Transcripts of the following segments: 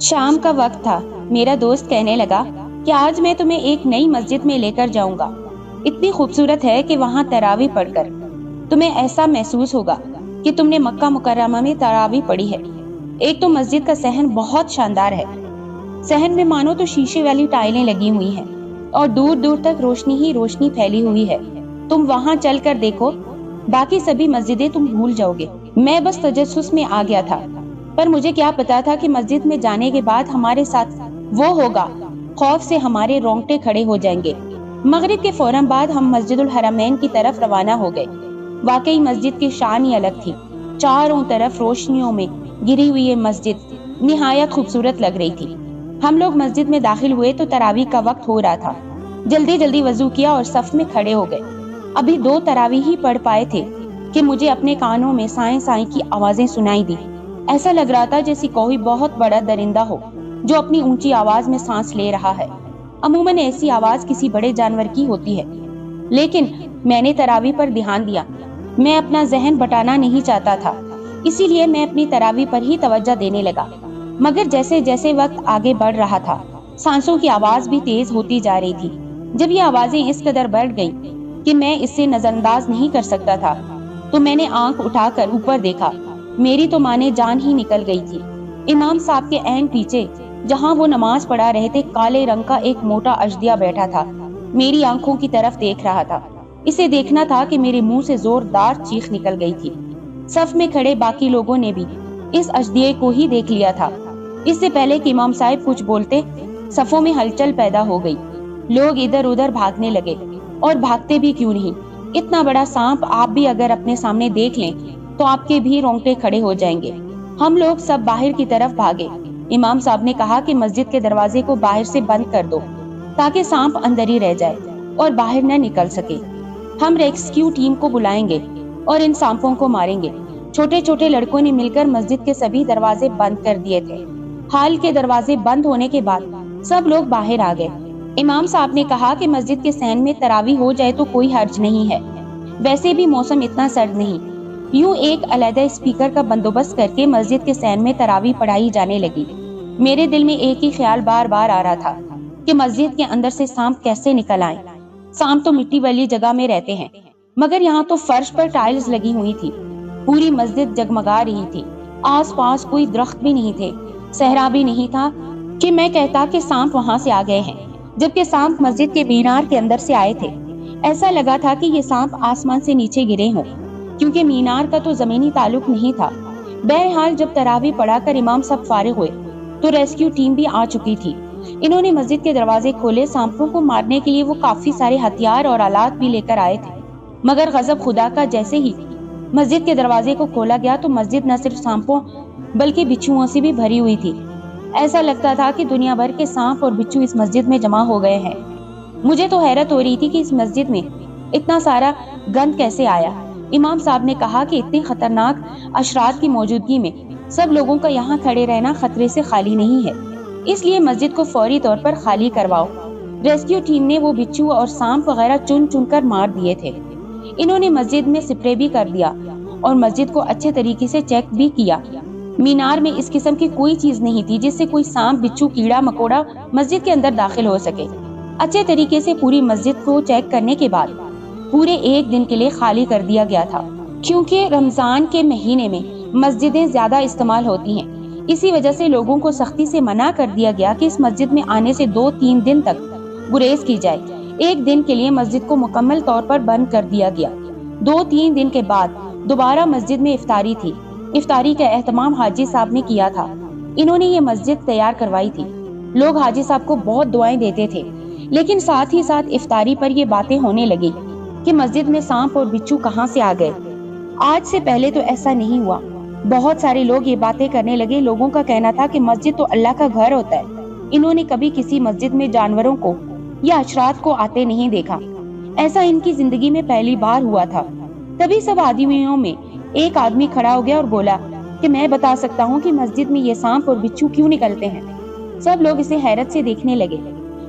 शाम का वक्त था। मेरा दोस्त कहने लगा कि आज मैं तुम्हें एक नई मस्जिद में लेकर जाऊंगा। इतनी खूबसूरत है कि वहां तरावी पढ़कर तुम्हें ऐसा महसूस होगा कि तुमने मक्का मुकर्रमा में तरावी पढ़ी है। एक तो मस्जिद का सहन बहुत शानदार है। सहन में मानो तो शीशे वाली टाइलें लगी हुई हैं और दूर दूर तक रोशनी ही रोशनी फैली हुई है। तुम वहां चल कर देखो, बाकी सभी मस्जिदें तुम भूल जाओगे। मैं बस तजस्सुस में आ गया था, पर मुझे क्या पता था कि मस्जिद में जाने के बाद हमारे साथ वो होगा। खौफ से हमारे रोंगटे खड़े हो जाएंगे। मगरिब के फौरन बाद हम मस्जिदुल हरमैन की तरफ रवाना हो गए। वाकई मस्जिद की शान ही अलग थी। चारों तरफ रोशनियों में गिरी हुई ये मस्जिद निहायत खूबसूरत लग रही थी। हम लोग मस्जिद में दाखिल हुए तो तरावी का वक्त हो रहा था। जल्दी जल्दी वजू किया और सफ में खड़े हो गए। अभी 2 तरावी ही पढ़ पाए थे कि मुझे अपने कानों में साएं साएं की आवाजें सुनाई दी। ऐसा लग रहा था जैसे कोई बहुत बड़ा दरिंदा हो जो अपनी ऊंची आवाज में सांस ले रहा है। अमूमन ऐसी आवाज किसी बड़े जानवर की होती है, लेकिन मैंने तरावी पर ध्यान दिया। मैं अपना जहन बटाना नहीं चाहता था, इसीलिए मैं अपनी तरावी पर ही तवज्जो देने लगा। मगर जैसे जैसे वक्त आगे बढ़ रहा था, सांसों की आवाज भी तेज होती जा रही थी। जब ये आवाजें इस कदर बढ़ गईं कि मैं इसे नजरअंदाज नहीं कर सकता था, तो मैंने आंख उठाकर ऊपर देखा। मेरी तो माने जान ही निकल गई थी। इमाम साहब के ऐन पीछे, जहां वो नमाज पढ़ा रहे थे, काले रंग का एक मोटा अजदिया बैठा था। मेरी आंखों की तरफ देख रहा था। इसे देखना था कि मेरे मुंह से जोरदार चीख निकल गई थी। सफ में खड़े बाकी लोगों ने भी इस अजदिये को ही देख लिया था। इससे पहले कि इमाम साहब कुछ बोलते, सफों में हलचल पैदा हो गई। लोग इधर उधर भागने लगे, और भागते भी क्यों नहीं। इतना बड़ा सांप आप भी अगर अपने सामने देख लें तो आपके भी रोंगटे खड़े हो जाएंगे। हम लोग सब बाहर की तरफ भागे। इमाम साहब ने कहा कि मस्जिद के दरवाजे को बाहर से बंद कर दो ताकि सांप अंदर ही रह जाए और बाहर न निकल सके। हम रेस्क्यू टीम को बुलाएंगे और इन सांपों को मारेंगे। छोटे छोटे लड़कों ने मिलकर मस्जिद के सभी दरवाजे बंद कर दिए थे। हाल के दरवाजे बंद होने के बाद सब लोग बाहर आ गए। इमाम साहब ने कहा कि मस्जिद के सहन में तरावी हो जाए तो कोई हर्ज नहीं है। वैसे भी मौसम इतना सर्द नहीं। यूं एक अलग स्पीकर का बंदोबस्त करके मस्जिद के सहन में तरावी पढ़ाई जाने लगी। मेरे दिल में एक ही ख्याल बार बार आ रहा था कि मस्जिद के अंदर से सांप कैसे निकल आए। सांप तो मिट्टी वाली जगह में रहते हैं, मगर यहाँ तो फर्श पर टाइल्स लगी हुई थी। पूरी मस्जिद जगमगा रही थी। आस पास कोई दरख्त भी नहीं थे, सहरा भी नहीं था कि मैं कहता कि सांप वहां से आ गए हैं, जबकि सांप मस्जिद के मीनार के अंदर से आए थे। ऐसा लगा था कि ये सांप आसमान से नीचे गिरे हों, क्योंकि मीनार का तो जमीनी ताल्लुक नहीं था। बहरहाल जब तरावी पढ़ाकर इमाम सब फारिग हुए तो रेस्क्यू टीम भी आ चुकी थी। इन्होंने मस्जिद के दरवाजे खोले। सांपों को मारने के लिए वो काफी सारे हथियार और आलात भी लेकर आए थे। मगर गजब खुदा का, जैसे ही मस्जिद के दरवाजे को खोला गया तो मस्जिद न सिर्फ सांपों बल्कि बिच्छुओं से भी भरी हुई थी। ऐसा लगता था कि दुनिया भर के सांप और बिच्छू इस मस्जिद में जमा हो गए हैं। मुझे तो हैरत हो रही थी कि इस मस्जिद में इतना सारा गंद कैसे आया। इमाम साहब ने कहा कि इतने खतरनाक अशरात की मौजूदगी में सब लोगों का यहाँ खड़े रहना खतरे से खाली नहीं है, इसलिए मस्जिद को फौरी तौर पर खाली करवाओ। रेस्क्यू टीम ने वो बिच्छू और सांप वगैरह चुन चुन कर मार दिए थे। इन्होंने मस्जिद में स्प्रे भी कर दिया और मस्जिद को अच्छे तरीके से चेक भी किया। मीनार में इस किस्म की कोई चीज नहीं थी जिससे कोई सांप, बिच्छू, कीड़ा मकोड़ा मस्जिद के अंदर दाखिल हो सके। अच्छे तरीके से पूरी मस्जिद को चेक करने के बाद पूरे 1 दिन के लिए खाली कर दिया गया था, क्योंकि रमजान के महीने में मस्जिदें ज्यादा इस्तेमाल होती हैं। इसी वजह से लोगों को सख्ती से मना कर दिया गया कि इस मस्जिद में आने से 2-3 दिन तक गुरेज की जाए। 1 दिन के लिए मस्जिद को मुकम्मल तौर पर बंद कर दिया गया। 2-3 दिन के बाद दोबारा मस्जिद में इफ्तारी थी। इफ्तारी का एहतमाम हाजी साहब ने किया था। इन्होंने ये मस्जिद तैयार करवाई थी। लोग हाजी साहब को बहुत दुआएं देते थे, लेकिन साथ ही साथ इफ्तारी पर ये बातें होने लगी कि मस्जिद में सांप और बिच्छू कहां से आ गए। आज से पहले तो ऐसा नहीं हुआ। बहुत सारे लोग ये बातें करने लगे। लोगों का कहना था कि मस्जिद तो अल्लाह का घर होता है। इन्होंने कभी किसी मस्जिद में जानवरों को या अशरात को आते नहीं देखा। ऐसा इनकी जिंदगी में पहली बार हुआ था। तभी सब आदमियों में एक आदमी खड़ा हो गया और बोला कि मैं बता सकता हूँ कि मस्जिद में ये सांप और बिच्छू क्यों निकलते हैं। सब लोग इसे हैरत से देखने लगे,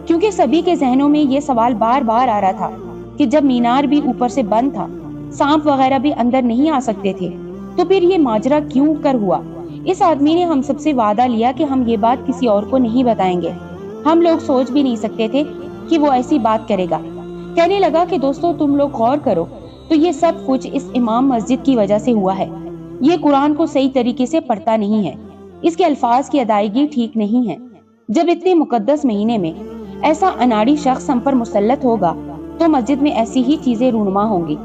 क्योंकि सभी के जहनों में ये सवाल बार बार आ रहा था कि जब मीनार भी ऊपर से बंद था, सांप वगैरह भी अंदर नहीं आ सकते थे, तो फिर ये माजरा क्यों कर हुआ। इस आदमी ने हम सबसे वादा लिया कि हम ये बात किसी और को नहीं बताएंगे। हम लोग सोच भी नहीं सकते थे कि वो ऐसी बात करेगा। कहने लगा कि दोस्तों तुम लोग गौर करो तो ये सब कुछ इस इमाम मस्जिद की वजह से हुआ है। ये कुरान को सही तरीके से पढ़ता नहीं है, इसके अल्फाज की अदायगी ठीक नहीं है। जब इतने मुकद्दस महीने में ऐसा अनाड़ी शख्स हम पर मुसल्लत होगा तो मस्जिद में ऐसी ही चीजें रूनुमा होंगी।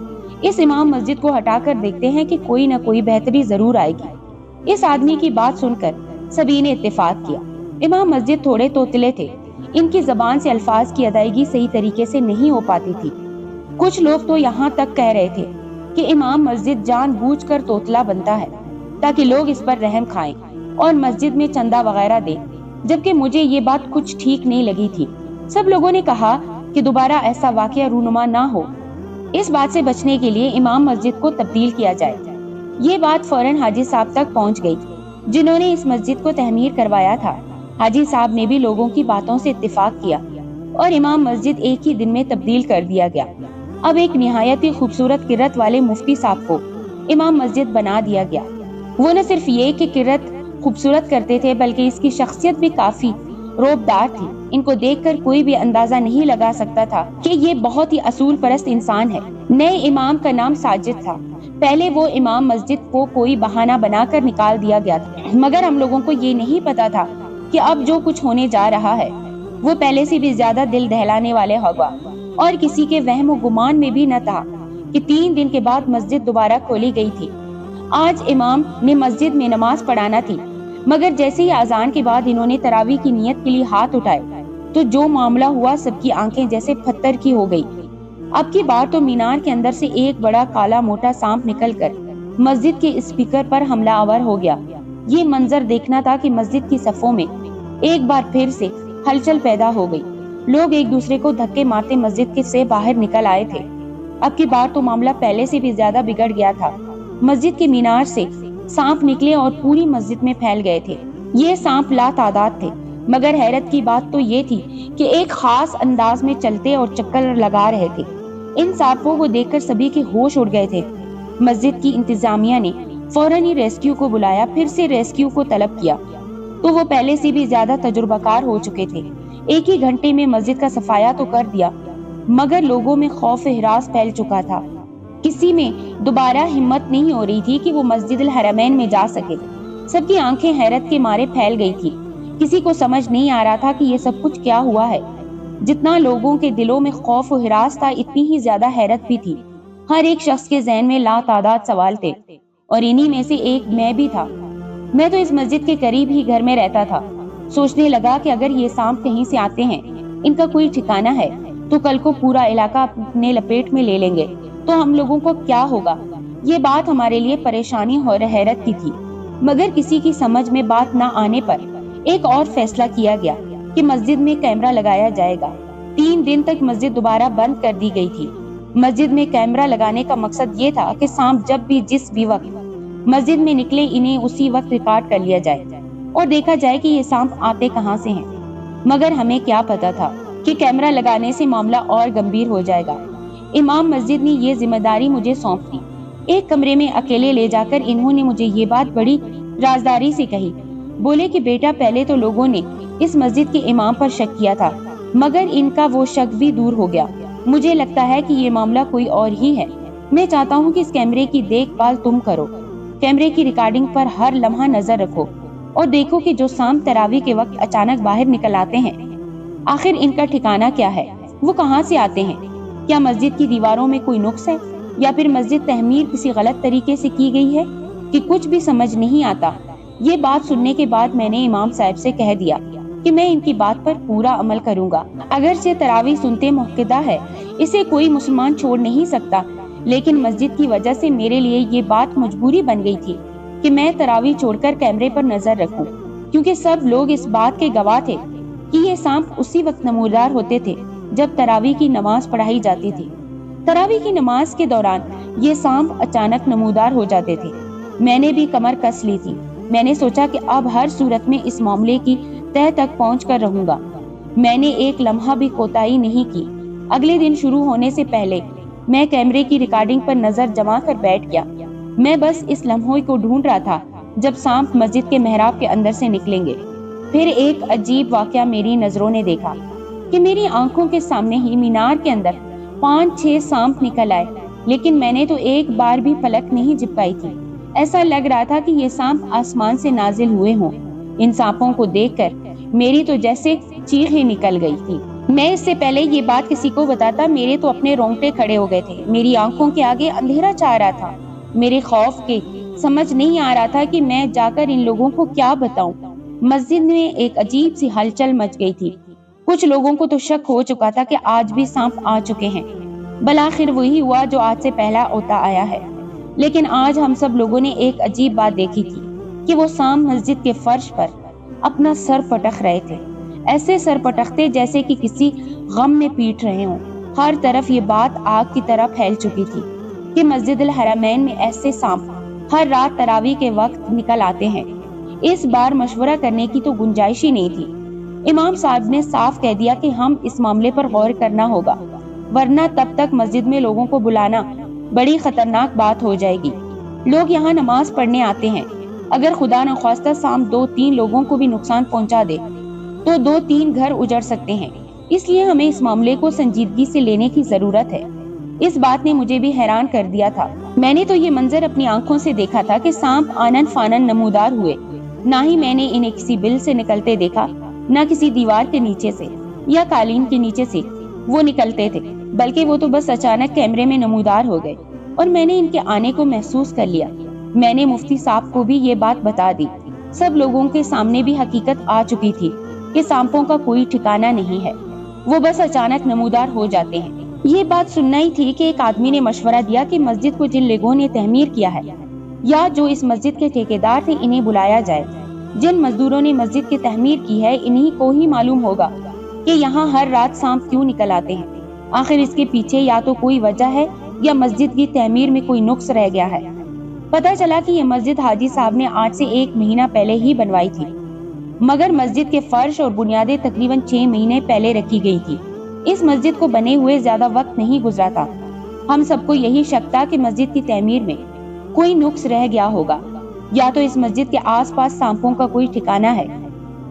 इस इमाम मस्जिद को हटाकर देखते हैं कि कोई न कोई बेहतरी जरूर आएगी। इस आदमी की बात सुनकर सभी ने इत्तेफाक किया। इमाम मस्जिद थोड़े तोतले थे, इनकी जबान से अल्फाज की अदायगी सही तरीके से नहीं हो पाती थी। कुछ लोग तो यहाँ तक कह रहे थे कि इमाम मस्जिद जानबूझकर तोतला बनता है ताकि लोग इस पर रहम खाएं और मस्जिद में चंदा वगैरह दें, जबकि मुझे ये बात कुछ ठीक नहीं लगी थी। सब लोगों ने कहा कि दोबारा ऐसा वाकया रूनुमा ना हो। इस बात से बचने के लिए इमाम मस्जिद को तब्दील किया जाए। ये बात फौरन हाजी साहब तक पहुंच गई, जिन्होंने इस मस्जिद को तहमीर करवाया था। हाजी साहब ने भी लोगों की बातों से इत्तेफाक किया और इमाम मस्जिद एक ही दिन में तब्दील कर दिया गया। अब एक निहायत ही खूबसूरत किरत वाले मुफ्ती साहब को इमाम मस्जिद बना दिया गया। वो न सिर्फ ये कि किरत खूबसूरत करते थे बल्कि इसकी शख्सियत भी काफी रोबदार थी। इनको देखकर कोई भी अंदाजा नहीं लगा सकता था कि ये बहुत ही असूल परस्त इंसान है। नए इमाम का नाम साजिद था। पहले वो इमाम मस्जिद को कोई बहाना बनाकर निकाल दिया गया था, मगर हम लोगों को ये नहीं पता था कि अब जो कुछ होने जा रहा है वो पहले से भी ज्यादा दिल दहलाने वाले होगा। और किसी के वहम व गुमान में भी न था कि 3 दिन के बाद मस्जिद दोबारा खोली गई थी। आज इमाम ने मस्जिद में नमाज पढ़ाना थी, मगर जैसे ही अजान के बाद इन्होंने तरावी की नियत के लिए हाथ उठाए तो जो मामला हुआ सबकी आंखें जैसे पत्थर की हो गई। अब की बार तो मीनार के अंदर से एक बड़ा काला मोटा सांप निकलकर मस्जिद के स्पीकर पर हमला आवर हो गया। ये मंजर देखना था कि मस्जिद की सफों में एक बार फिर से हलचल पैदा हो गई। लोग एक दूसरे को धक्के मारते मस्जिद के से बाहर निकल आए थे। अब की बार तो मामला पहले से भी ज्यादा बिगड़ गया था। मस्जिद के मीनार से सांप निकले और पूरी मस्जिद में फैल गए थे। ये सांप लातादाद थे, मगर हैरत की बात तो ये थी कि एक खास अंदाज में चलते और चक्कर लगा रहे थे। इन सांपों को देखकर सभी के होश उड़ गए थे। मस्जिद की इंतजामिया ने फौरन ही रेस्क्यू को बुलाया। फिर से रेस्क्यू को तलब किया तो वो पहले से भी ज्यादा तजुर्बाकार हो चुके थे। एक ही घंटे में मस्जिद का सफाया तो कर दिया, मगर लोगों में खौफ हिरास फैल चुका था। किसी में दोबारा हिम्मत नहीं हो रही थी कि वो मस्जिद हरमैन में जा सके। सबकी आंखें हैरत के मारे फैल गई थी। किसी को समझ नहीं आ रहा था कि ये सब कुछ क्या हुआ है। जितना लोगों के दिलों में खौफ और हिरास था, इतनी ही ज्यादा हैरत भी थी। हर एक शख्स के ज़हन में लातादाद सवाल थे और इन्हीं में से एक मैं भी था। मैं तो इस मस्जिद के करीब ही घर में रहता था। सोचने लगा कि अगर ये सांप कहीं से आते हैं, इनका कोई ठिकाना है, तो कल को पूरा इलाका अपने लपेट में ले लेंगे तो हम लोगों को क्या होगा। ये बात हमारे लिए परेशानी और हैरत की थी, मगर किसी की समझ में बात न आने पर एक और फैसला किया गया कि मस्जिद में कैमरा लगाया जाएगा। 3 दिन तक मस्जिद दोबारा बंद कर दी गई थी। मस्जिद में कैमरा लगाने का मकसद ये था कि सांप जब भी जिस भी वक्त मस्जिद में निकले, इन्हें उसी वक्त रिकॉर्ड कर लिया जाए और देखा जाए कि ये सांप आते कहाँ से हैं। मगर हमें क्या पता था कि कैमरा लगाने से मामला और गंभीर हो जाएगा। इमाम मस्जिद ने ये जिम्मेदारी मुझे सौंप दी। एक कमरे में अकेले ले जाकर इन्होंने मुझे ये बात बड़ी राजदारी से कही। बोले कि बेटा, पहले तो लोगों ने इस मस्जिद के इमाम पर शक किया था, मगर इनका वो शक भी दूर हो गया। मुझे लगता है कि ये मामला कोई और ही है। मैं चाहता हूँ कि इस कैमरे की देखभाल तुम करो। कैमरे की रिकॉर्डिंग पर हर लम्हा नजर रखो और देखो कि जो सांप तरावी के वक्त अचानक बाहर निकल आते हैं, आखिर इनका ठिकाना क्या है, वो कहाँ से आते हैं। क्या मस्जिद की दीवारों में कोई नुक्स है या फिर मस्जिद तहमीर किसी गलत तरीके से की गई है कि कुछ भी समझ नहीं आता। ये बात सुनने के बाद मैंने इमाम साहब से कह दिया कि मैं इनकी बात पर पूरा अमल करूंगा। अगरचे तरावी सुनते मुक्किदा है, इसे कोई मुसलमान छोड़ नहीं सकता, लेकिन मस्जिद की वजह से मेरे लिए ये बात मजबूरी बन गई थी कि मैं तरावी छोड़कर कैमरे पर नजर रखूं, क्योंकि सब लोग इस बात के गवाह थे कि ये सांप उसी वक्त नमूदार होते थे जब तरावी की नमाज पढ़ाई जाती थी। तरावी की नमाज के दौरान ये सांप अचानक नमूदार हो जाते थे। मैंने भी कमर कस ली थी। मैंने सोचा कि अब हर सूरत में इस मामले की तह तक पहुंच कर रहूंगा। मैंने एक लम्हा भी कोताही नहीं की। अगले दिन शुरू होने से पहले मैं कैमरे की रिकॉर्डिंग पर नजर जमा कर बैठ गया। मैं बस इस लम्हों को ढूंढ रहा था جب سانپ مسجد کے محراب کے اندر سے نکلیں گے۔ پھر ایک عجیب واقعہ میری نظروں نے دیکھا کہ میری آنکھوں کے سامنے ہی مینار کے اندر 5-6 سانپ نکل آئے، لیکن میں نے تو ایک بار بھی پلک نہیں جھپکائی تھی۔ ایسا لگ رہا تھا کہ یہ سانپ آسمان سے نازل ہوئے ہوں۔ ان سانپوں کو دیکھ کر میری تو جیسے چیخیں نکل گئی تھی۔ میں اس سے پہلے یہ بات کسی کو بتاتا میرے تو اپنے رونگٹے کھڑے ہو گئے تھے۔ میری آنکھوں کے آگے اندھیرا چھا رہا تھا۔ میرے خوف کے سمجھ نہیں آ رہا تھا کہ میں جا کر ان لوگوں کو کیا بتاؤں۔ مسجد میں ایک عجیب سی ہلچل مچ گئی تھی۔ کچھ لوگوں کو تو شک ہو چکا تھا کہ آج بھی سانپ آ چکے ہیں۔ بالآخر وہی ہوا جو آج سے پہلا ہوتا آیا ہے۔ لیکن آج ہم سب لوگوں نے ایک عجیب بات دیکھی تھی کہ وہ سانپ مسجد کے فرش پر اپنا سر پٹک رہے تھے۔ ایسے سر پٹکتے جیسے کہ کسی غم میں پیٹ رہے ہوں۔ ہر طرف یہ بات آگ کی طرح پھیل چکی تھی کہ مسجد الحرمین میں ایسے سانپ ہر رات تراویح کے وقت نکل آتے ہیں۔ اس بار مشورہ کرنے کی تو گنجائش ہی نہیں تھی۔ امام صاحب نے صاف کہہ دیا کہ ہم اس معاملے پر غور کرنا ہوگا، ورنہ تب تک مسجد میں لوگوں کو بلانا بڑی خطرناک بات ہو جائے گی۔ لوگ یہاں نماز پڑھنے آتے ہیں، اگر خدا نخواستہ سانپ 2-3 لوگوں کو بھی نقصان پہنچا دے تو 2-3 گھر اجڑ سکتے ہیں۔ اس لیے ہمیں اس معاملے کو سنجیدگی سے لینے کی ضرورت ہے۔ اس بات نے مجھے بھی حیران کر دیا تھا۔ میں نے تو یہ منظر اپنی آنکھوں سے دیکھا تھا کہ سانپ آنن فانن نمودار ہوئے۔ نہ ہی میں نے انہیں کسی بل سے نکلتے دیکھا، نہ کسی دیوار کے نیچے سے یا قالین کے نیچے سے وہ نکلتے تھے، بلکہ وہ تو بس اچانک کیمرے میں نمودار ہو گئے اور میں نے ان کے آنے کو محسوس کر لیا۔ میں نے مفتی صاحب کو بھی یہ بات بتا دی۔ سب لوگوں کے سامنے بھی حقیقت آ چکی تھی کہ سانپوں کا کوئی ٹھکانہ نہیں ہے، وہ بس اچانک نمودار ہو جاتے ہیں۔ یہ بات سننا ہی تھی کہ ایک آدمی نے مشورہ دیا کہ مسجد کو جن لوگوں نے تعمیر کیا ہے یا جو اس مسجد کے ٹھیکیدار تھے انہیں بلایا جائے۔ جن مزدوروں نے مسجد کی تعمیر کی ہے انہی کو ہی معلوم ہوگا کہ یہاں ہر رات سانپ کیوں نکل آتے ہیں۔ آخر اس کے پیچھے یا تو کوئی وجہ ہے یا مسجد کی تعمیر میں کوئی نقص رہ گیا ہے۔ پتہ چلا کہ یہ مسجد حاجی صاحب نے آج سے 1 مہینہ پہلے ہی بنوائی تھی، مگر مسجد کے فرش اور بنیادیں تقریباً 6 مہینے پہلے رکھی گئی تھی۔ اس مسجد کو بنے ہوئے زیادہ وقت نہیں گزرا تھا۔ ہم سب کو یہی شک تھا کہ مسجد کی تعمیر میں کوئی نقص رہ گیا ہوگا، یا تو اس مسجد کے آس پاس سانپوں کا کوئی ٹھکانہ ہے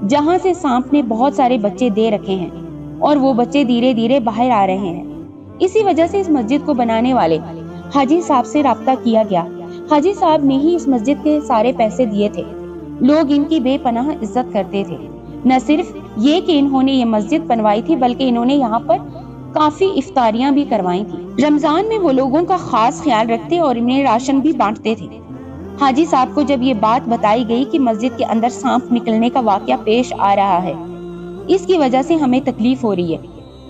جہاں سے سانپ نے بہت سارے بچے دے رکھے ہیں اور وہ بچے دھیرے دھیرے باہر آ رہے ہیں۔ اسی وجہ سے اس مسجد کو بنانے والے حاجی صاحب سے رابطہ کیا گیا۔ حاجی صاحب نے ہی اس مسجد کے سارے پیسے دیے تھے۔ لوگ ان کی بے پناہ عزت کرتے تھے۔ نہ صرف یہ کہ انہوں نے یہ مسجد بنوائی تھی بلکہ انہوں نے یہاں پر کافی افطاریاں بھی کروائی تھی۔ رمضان میں وہ لوگوں کا خاص خیال رکھتے اور انہیں راشن بھی بانٹتے تھے۔ حاجی صاحب کو جب یہ بات بتائی گئی کہ مسجد کے اندر سانپ نکلنے کا واقعہ پیش آ رہا ہے، اس کی وجہ سے ہمیں تکلیف ہو رہی ہے،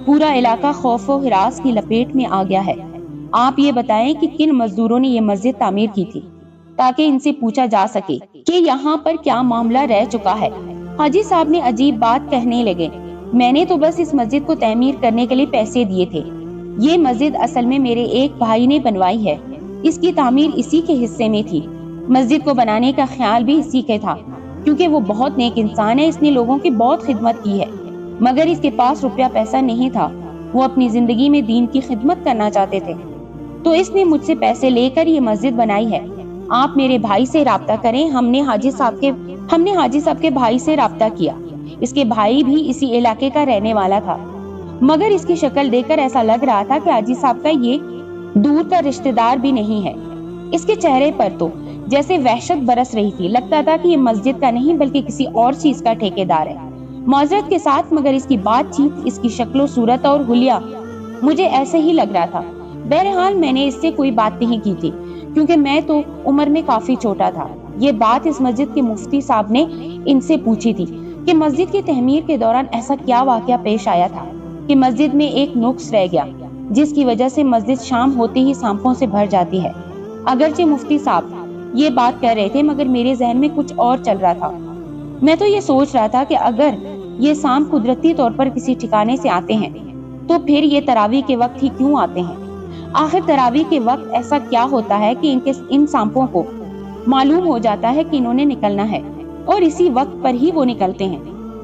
پورا علاقہ خوف و ہراس کی لپیٹ میں آ گیا ہے، آپ یہ بتائیں کہ کن مزدوروں نے یہ مسجد تعمیر کی تھی تاکہ ان سے پوچھا جا سکے کہ یہاں پر کیا معاملہ رہ چکا ہے۔ حاجی صاحب نے عجیب بات کہنے لگے، میں نے تو بس اس مسجد کو تعمیر کرنے کے لیے پیسے دیے تھے۔ یہ مسجد اصل میں میرے ایک بھائی نے بنوائی ہے، اس کی تعمیر اسی کے حصے میں تھی۔ مسجد کو بنانے کا خیال بھی اسی کے تھا، کیونکہ وہ بہت نیک انسان ہے، اس نے لوگوں کی بہت خدمت کی ہے، مگر اس کے پاس روپیہ پیسہ نہیں تھا، وہ اپنی زندگی میں دین کی خدمت کرنا چاہتے تھے، تو اس نے مجھ سے پیسے لے کر یہ مسجد بنائی ہے۔ آپ میرے بھائی سے رابطہ کریں۔ ہم نے حاجی صاحب کے بھائی سے رابطہ کیا، اس کے بھائی بھی اسی علاقے کا رہنے والا تھا، مگر اس کی شکل دیکھ کر ایسا لگ رہا تھا کہ حاجی صاحب کا یہ دور کا رشتہ دار بھی نہیں ہے۔ اس کے چہرے پر تو جیسے وحشت برس رہی تھی، لگتا تھا کہ یہ مسجد کا نہیں بلکہ کسی اور چیز کا ٹھیکیدار ہے۔ معذرت کے ساتھ مگر اس کی بات چیت، اس کی شکل و صورت اور حلیہ مجھے ایسے ہی لگ رہا تھا۔ بہرحال میں نے اس سے کوئی بات نہیں کی تھی کیونکہ میں تو عمر میں کافی چھوٹا تھا۔ یہ بات اس مسجد کے مفتی صاحب نے ان سے پوچھی تھی کہ مسجد کی تعمیر کے دوران ایسا کیا واقعہ پیش آیا تھا کہ مسجد میں ایک نقص رہ گیا جس کی وجہ سے مسجد شام ہوتے ہی سانپوں سے بھر جاتی ہے۔ اگرچہ مفتی صاحب یہ بات کر رہے تھے مگر میرے ذہن میں کچھ اور چل رہا تھا۔ میں تو یہ سوچ رہا تھا کہ اگر یہ سانپ قدرتی طور پر کسی ٹھکانے سے آتے ہیں تو پھر یہ تراویح کے وقت ہی کیوں آتے ہیں؟ آخر تراویح کے وقت ایسا کیا ہوتا ہے کہ ان سانپوں کو معلوم ہو جاتا ہے کہ انہوں نے نکلنا ہے اور اسی وقت پر ہی وہ نکلتے ہیں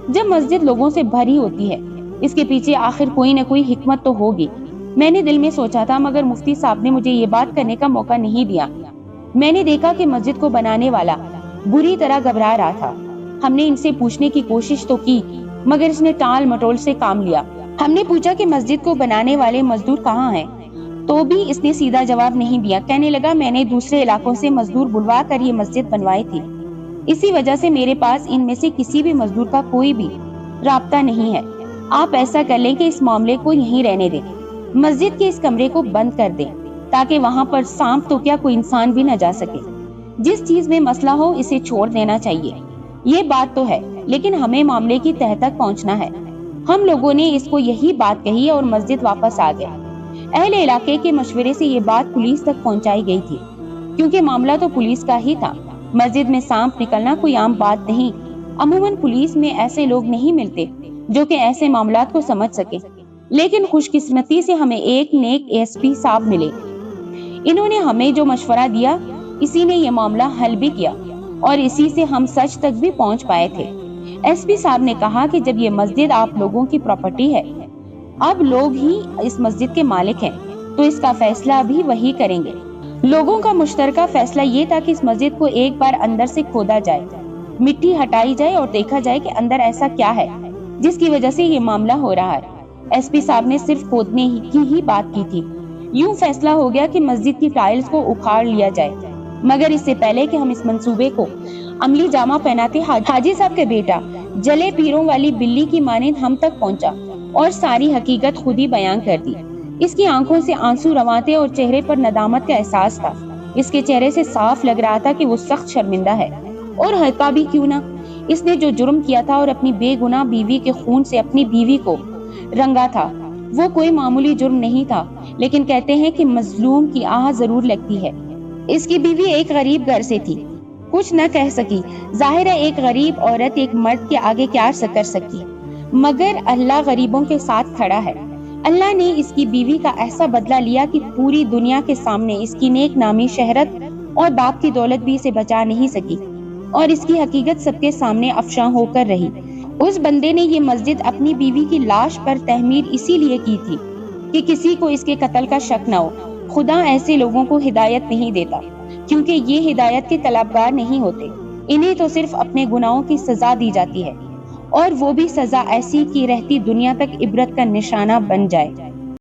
جب مسجد لوگوں سے بھری ہوتی ہے؟ اس کے پیچھے آخر کوئی نہ کوئی حکمت تو ہوگی، میں نے دل میں سوچا تھا، مگر مفتی صاحب نے مجھے یہ بات کرنے کا موقع نہیں دیا۔ میں نے دیکھا کہ مسجد کو بنانے والا बुरी तरह घबरा रहा था। हमने इनसे पूछने की कोशिश तो की, मगर इसने टाल मटोल से काम लिया। हमने पूछा कि मस्जिद को बनाने वाले मजदूर कहाँ हैं, तो भी इसने सीधा जवाब नहीं दिया। कहने लगा, मैंने दूसरे इलाकों से मजदूर बुलवा कर ये मस्जिद बनवाई थी, इसी वजह से मेरे पास इनमें से किसी भी मजदूर का कोई भी राब्ता नहीं है। आप ऐसा कर लें कि इस मामले को यहीं रहने दें, मस्जिद के इस कमरे को बंद कर दें, ताकि वहां पर सांप तो क्या कोई इंसान भी न जा सके। जिस चीज में मसला हो इसे छोड़ देना चाहिए। ये बात तो है, लेकिन हमें मामले की तह तक पहुंचना है। हम लोगों ने इसको यही बात कही और मस्जिद वापस आ गए। अहले इलाके के मशवरे से ये बात पुलिस तक पहुंचाई गई थी, क्योंकि मामला तो पुलिस का ही था। मस्जिद में सांप निकलना कोई आम बात नहीं। अमूमन पुलिस में ऐसे लोग नहीं मिलते जो कि ऐसे मामलात को समझ सके, लेकिन खुशकिस्मती से हमें एक नेक एसपी साहब मिले। इन्होंने हमें जो मशवरा दिया, इसी ने ये मामला हल भी किया और इसी से हम सच तक भी पहुंच पाए थे। एसपी साहब ने कहा कि जब ये मस्जिद आप लोगों की प्रॉपर्टी है, अब लोग ही इस मस्जिद के मालिक हैं, तो इसका फैसला भी वही करेंगे। लोगों का मुश्तरका फैसला ये था कि इस मस्जिद को एक बार अंदर से खोदा जाए, मिट्टी हटाई जाए और देखा जाए कि अंदर ऐसा क्या है जिसकी वजह से ये मामला हो रहा है। एसपी साहब ने सिर्फ खोदने की ही बात की थी। यूं फैसला हो गया कि मस्जिद की टाइल्स को उखाड़ लिया जाए, मगर इससे पहले कि हम इस मंसूबे को अमली जामा पहनाते, हाजी साहब के बेटा जले पीरों वाली बिल्ली की मानिंद हम तक पहुंचा और सारी हकीकत खुद ही बयान कर दी। इसकी आंखों से आंसू रवाते और चेहरे पर नदामत का एहसास था। इसके चेहरे से साफ लग रहा था कि वो सख्त शर्मिंदा है, और हल्का भी क्यों ना। इसने जो जुर्म किया था और अपनी बेगुनाह बीवी के खून से अपनी बीवी को रंगा था, वो कोई मामूली जुर्म नहीं था। लेकिन कहते हैं कि मजलूम की आह जरूर लगती है। इसकी बीवी एक गरीब घर से थी, कुछ न कह सकी। जाहिर है एक गरीब औरत एक मर्द के आगे क्या कर सकती, मगर अल्लाह गरीबों के साथ खड़ा है। अल्लाह ने इसकी बीवी का ऐसा बदला लिया कि पूरी दुनिया के सामने इसकी नेक नामी, शहरत और बाप की दौलत भी इसे बचा नहीं सकी, और इसकी हकीकत सबके सामने अफशा होकर रही। उस बंदे ने ये मस्जिद अपनी बीवी की लाश पर तहमीर इसीलिए की थी कि किसी को इसके कत्ल का शक न हो। खुदा ऐसे लोगों को हिदायत नहीं देता, क्योंकि ये हिदायत के तलबगार नहीं होते। इन्हें तो सिर्फ अपने गुनाहों की सजा दी जाती है, और वो भी सजा ऐसी कि रहती दुनिया तक इबरत का निशाना बन जाए।